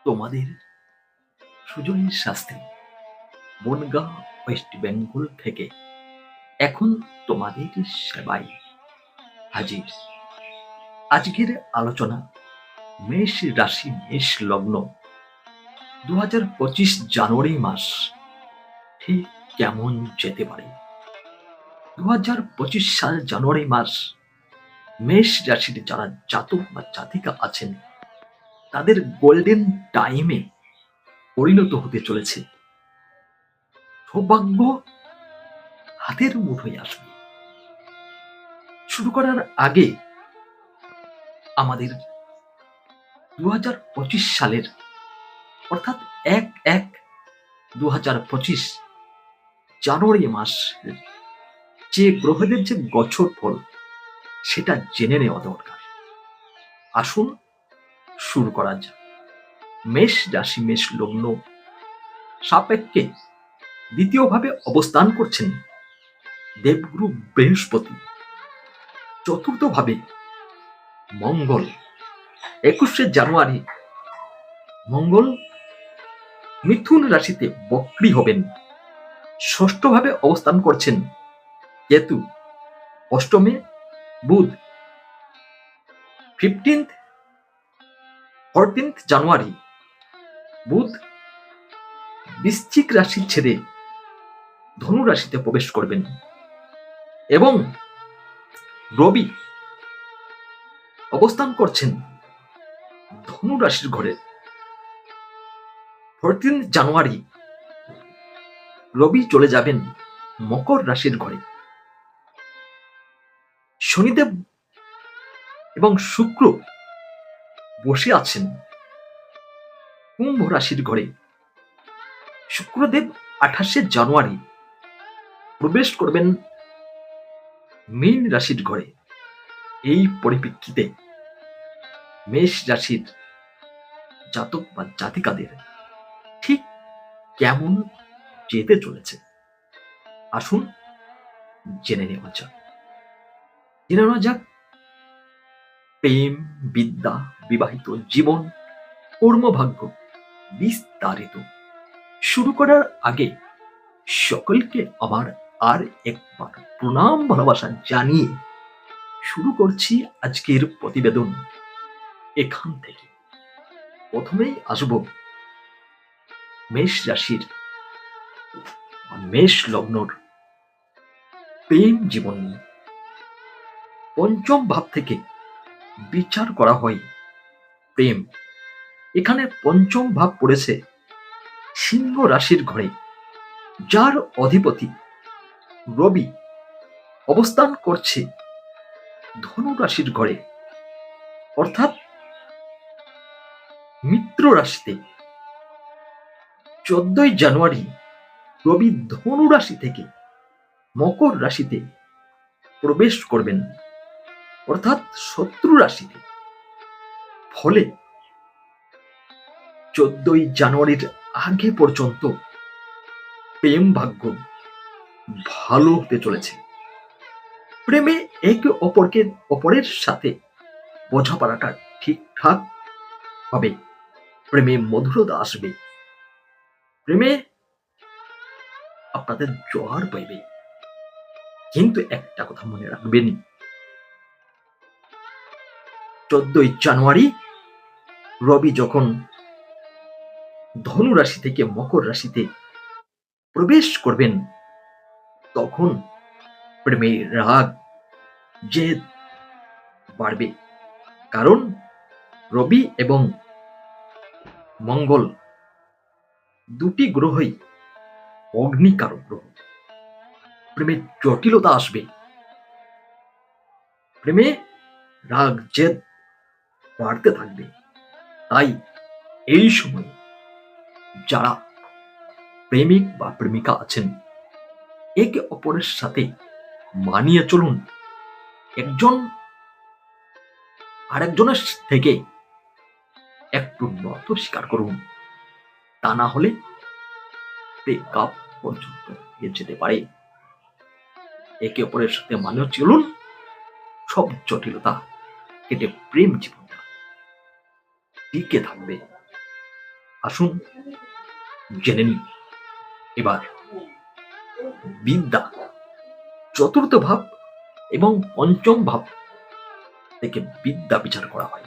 তোমাদের সুজনী শাস্ত্রী, বনগাঁ, ওয়েস্ট বেঙ্গল থেকে এখন তোমাদের সেবায় হাজির। আজকের আলোচনা মেষ রাশি, মেষ লগ্ন 2025 জানুয়ারি মাস ঠিক কেমন যেতে পারে। 2025 সাল জানুয়ারি মাস মেষ রাশির যারা জাতক বা জাতিকা আছেন তাদের গোল্ডেন টাইমে পরিণত হতে চলেছে। সৌভাগ্য হাতের মুঠোয় আসবে। শুরু করার আগে আমাদের 2025 সালের অর্থাৎ 1/1/2025 জানুয়ারি মাস যে গ্রহদের যে গোচর ফল সেটা জেনে নেওয়া দরকার। আসুন শুরু করা যাক। মেষ রাশি, মেষ লগ্ন সাপেক্ষে দ্বিতীয়ভাবে অবস্থান করছেন দেবগুরু বৃহস্পতি, চতুর্থভাবে মঙ্গল। 21শে জানুয়ারি মঙ্গল মিথুন রাশিতে বক্রী হবেন। ষষ্ঠভাবে অবস্থান করছেন কেতু, অষ্টমে বুধ। 14th জানুয়ারি বুধ বৃশ্চিক রাশি ছেড়ে ধনু রাশিতে প্রবেশ করবেন এবং রবি অবস্থান করছেন ধনু রাশির ঘরে। 14th জানুয়ারি রবি চলে যাবেন মকর রাশির ঘরে। শনিদেব এবং শুক্র বসে আছেন কুম্ভ রাশির ঘরে। শুক্রদেব 28শে জানুয়ারি প্রবেশ করবেন মীন রাশির ঘরে। এই পরিপ্রেক্ষিতে মেষ রাশির জাতক বা জাতিকাদের ঠিক কেমন যেতে চলেছে আসুন জেনে নেওয়া যাক। প্রেম, বিদ্যা, বিবাহিত জীবন, কর্মভাগ্য বিস্তারিত। শুরু করার আগে সকলকে আমার আর একবার প্রণাম ভালোবাসা জানিয়ে শুরু করছি আজকের প্রতিবেদন। এখান থেকে প্রথমেই আসব মেষ রাশির মেষ লগ্নর প্রেম জীবন নিয়ে। পঞ্চম ভাব থেকে বিচার করা হয় প্রেম। এখানে পঞ্চম ভাব পড়েছে সিংহ রাশির ঘরে, যার অধিপতি রবি অবস্থান করছে ধনু রাশির ঘরে অর্থাৎ মিত্র রাশিতে। 14ই জানুয়ারি রবি ধনু রাশি থেকে মকর রাশিতে প্রবেশ করবেন অর্থাৎ শত্রু রাশিতে। ফলে 14ই জানুয়ারির আগে পর্যন্ত প্রেম ভাগ্য ভালো হতে চলেছে। প্রেমে একে অপরের সাথে বোঝাপড়াটা ঠিকঠাক হবে। প্রেমে মধুরতা আসবে। প্রেমে আপনাদের জোয়ার পাইবে। কিন্তু একটা কথা মনে রাখবেন, 14ই জানুয়ারি রবি যখন ধনু রাশি থেকে মকর রাশিতে প্রবেশ করবেন তখন প্রেমে রাগ জেদ বাড়বে। কারণ রবি এবং মঙ্গল দুটি গ্রহই অগ্নিকারক গ্রহ। প্রেমে জটিলতা আসবে। প্রেমে রাগ জেদ বাড়তে থাকবে। তাই এই সময় যারা প্রেমিক বা প্রেমিকা আছেন একে অপরের সাথে মানিয়ে চলুন। একজন আরেকজনের থেকে একটু নত স্বীকার করুন। তা না হলে ব্রেকআপ পর্যন্ত যেতে পারে। একে অপরের সাথে মানিয়ে চলুন, সব জটিলতা কেটে প্রেম জীবনটা টিকে থাকবে। আসুন জেনে নিই এবার বিদ্যা চতুর্থ ভাব এবং পঞ্চম ভাব থেকে বিদ্যা বিচার করা হয়।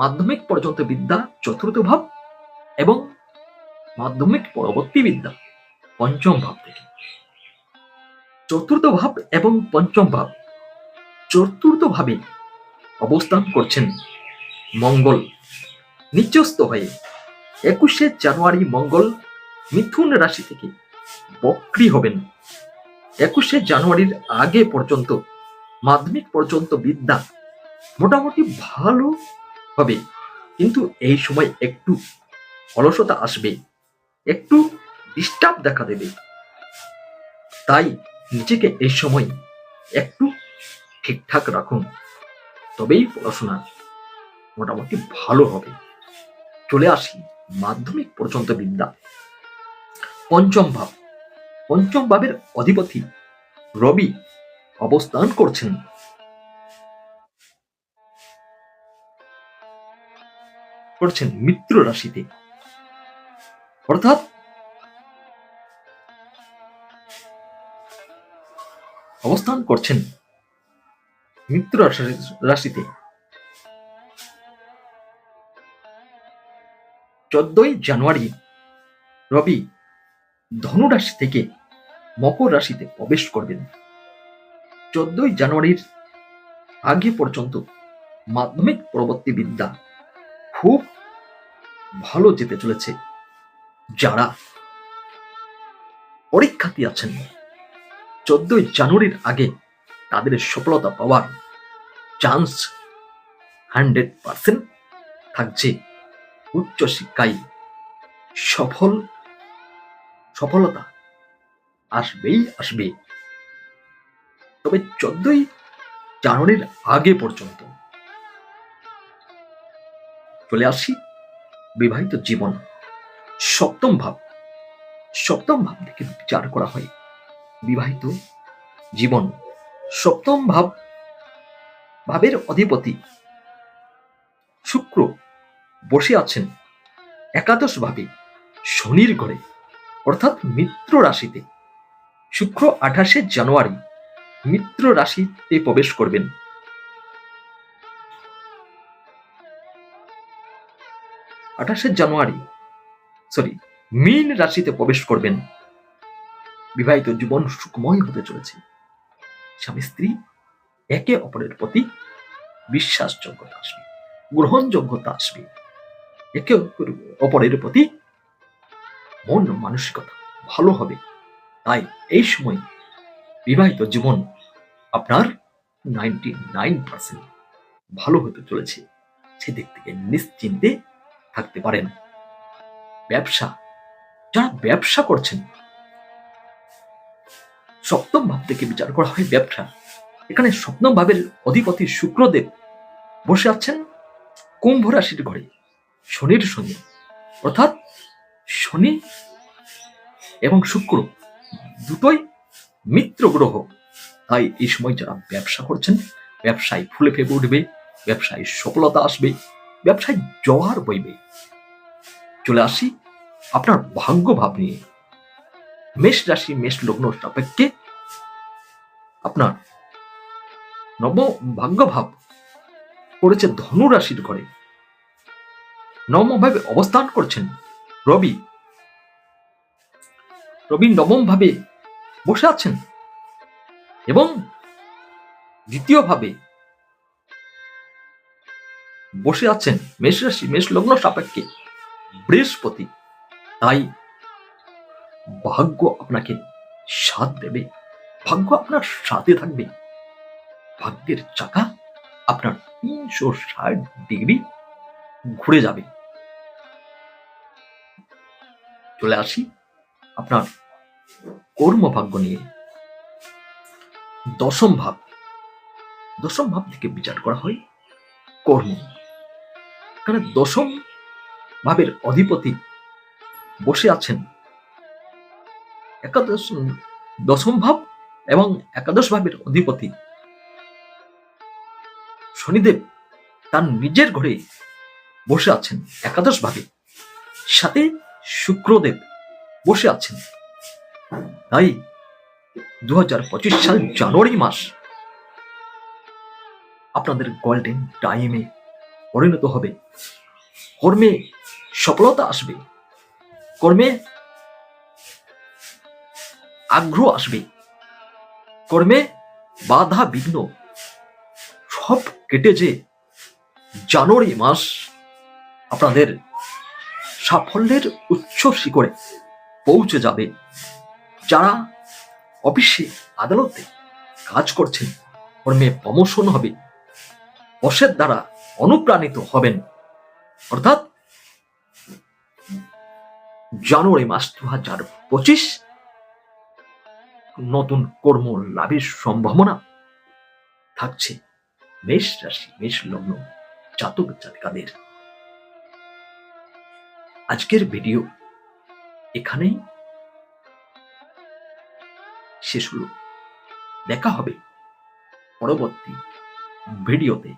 মাধ্যমিক পর্যন্ত বিদ্যা চতুর্থ ভাব এবং মাধ্যমিক পরবর্তী বিদ্যা পঞ্চম ভাব থেকে। চতুর্থ ভাব এবং পঞ্চম ভাব, চতুর্থ ভাবে অবস্থান করছেন মঙ্গল নিচস্থ হয়ে। 21শে জানুয়ারি মঙ্গল মিথুন রাশি থেকে বক্রী হবেন। 21শে জানুয়ারির আগে পর্যন্ত মাধ্যমিক পর্যন্ত বিদ্যা মোটামুটি ভালো হবে, কিন্তু এই সময় একটু অলসতা আসবে, একটু ডিস্টার্ব দেখা দেবে। তাই নিজেকে এই সময় একটু ঠিকঠাক রাখুন, তবেই পড়াশোনা মোটামুটি ভালো হবে। চলে আসি মাধ্যমিক পর্যন্ত বিদ্যা। পঞ্চম ভাব, পঞ্চম ভাবের অধিপতি রবি অবস্থান করছেন মিত্র রাশিতে, অর্থাৎ অবস্থান করছেন মিত্র রাশিতে। 14ই জানুয়ারি রবি ধনু রাশি থেকে মকর রাশিতে প্রবেশ করবেন। 14ই জানুয়ারির আগে পর্যন্ত মাধ্যমিক পরবর্তী বিদ্যা খুব ভালো যেতে চলেছে। যারা পরীক্ষার্থী আছেন 14ই জানুয়ারির আগে তাদের সফলতা পাওয়ার চান্স 100% থাকছে। উচ্চ শিক্ষায় সফলতা আসবেই আসবে। তবে 14ই জানুয়ারির আগে পর্যন্ত। চলে আসি বিবাহিত জীবন। সপ্তম ভাব, সপ্তম ভাব থেকে বিচার করা হয় বিবাহিত জীবন। সপ্তম ভাবের অধিপতি শুক্র বসে আছেন একাদশ ভাবে শনির ঘরে, অর্থাৎ মিত্র রাশিতে। শুক্র 28শে জানুয়ারি মিত্র রাশিতে প্রবেশ করবেন। 28শে জানুয়ারি মীন রাশিতে প্রবেশ করবেন। বিবাহিত জীবন সুখময় হতে চলেছে। স্বামী স্ত্রী একে অপরের প্রতি বিশ্বাসযোগ্যতা আসবে, গ্রহণযোগ্যতা আসবে, একে অপরের প্রতি মন মানসিকতা ভালো হবে। তাই এই সময় বিবাহিত জীবন আপনার 99% ভালো হতে চলেছে। সেদিক থেকে নিশ্চিন্তে থাকতে পারেন। ব্যবসা, যারা ব্যবসা করছেন সপ্তম ভাব থেকে বিচার করা হয় ব্যবসা। এখানে সপ্তম ভাবের অধিপতি শুক্রদেব বসে আছেন কুম্ভ রাশির ঘরে শনির সঙ্গে, অর্থাৎ শনি এবং শুক্র দুটোই মিত্র গ্রহ। তাই এই সময় যারা ব্যবসা করছেন ব্যবসায় ফুলে ফেপে উঠবে, ব্যবসায় সফলতা আসবে, ব্যবসায় জোয়ার বইবে। চলে আসি আপনার ভাগ্য ভাব নিয়ে। মেষ রাশি মেষ লগ্ন সাপেক্ষে আপনার ভাগ্য ভাব করেছে ধনু রাশির ঘরে। নবম ভাবে অবস্থান করছেন রবি। নবম ভাবে বসে আছেন এবং দ্বিতীয় ভাবে বসে আছেন মেষ রাশি মেষ লগ্ন সাপেক্ষে বৃহস্পতি। তাই ভাগ্য আপনাকে সাথ দেবে, ভাগ্য আপনার সাথে থাকবে। ভাগ্যের চাকা আপনার 360 ডিগ্রি ঘুরে যাবে। চলে আসি আপনার কর্মভাগ্য নিয়ে। দশম ভাব থেকে বিচার করা হয় কর্ম। কারণ দশম ভাবের অধিপতি বসে আছেন দশম ভাব এবং একাদশ ভাবের অধিপতি শনিদেব তার নিজের ঘরে বসে আছেন একাদশ ভাবে। সাথে শুক্রদেব বসে আছেন। তাই 2025 সাল জানুয়ারি মাস আপনাদের গোল্ডেন টাইমে পরিণত হবে। কর্মে সফলতা আসবে, কর্মে আগ্রহ আসবে, কর্মে বাধা বিঘ্ন সব কেটে যে জানুয়ারি মাস আপনাদের সাফল্যের উচ্চ শিখরে পৌঁছে যাবে। যারা অফিসে আদালতে কাজ করছেন, কর্মে প্রমোশন হবে, বসের দ্বারা অনুপ্রাণিত হবেন। অর্থাৎ জানুয়ারি মাস 2025 নতুন কর্ম লাভের সম্ভাবনা থাকছে মেষ রাশি, মেষ লগ্ন জাতক জাতিকাদের। আজকের ভিডিও এখানেই শেষ হলো। দেখা হবে পরবর্তী ভিডিওতে।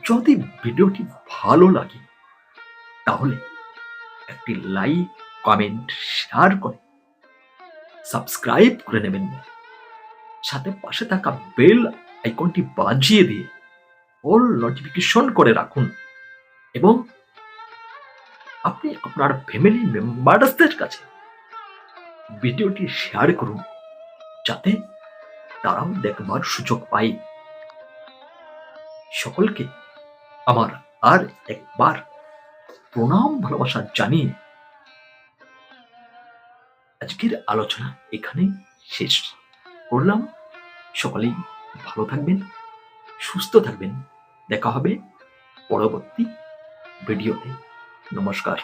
যদি ভিডিওটি ভালো লাগে তাহলে একটি লাইক, কমেন্ট, শেয়ার করে সাবস্ক্রাইব করে নেবেন। সাথে পাশে থাকা বেল আইকনটি বাজিয়ে দিয়ে অল নোটিফিকেশন করে রাখুন এবং আপনি আপনার ফ্যামিলি মেম্বারদের কাছে ভিডিওটি শেয়ার করুন, যাতে তারাও দেখবার সুযোগ পায়। সকলকে আমার আর একবার প্রণাম ভালোবাসা জানিয়ে আজকের আলোচনা এখানে শেষ করলাম। সকলেই ভালো থাকবেন, সুস্থ থাকবেন। দেখা হবে পরবর্তী ভিডিওতে। নমস্কার।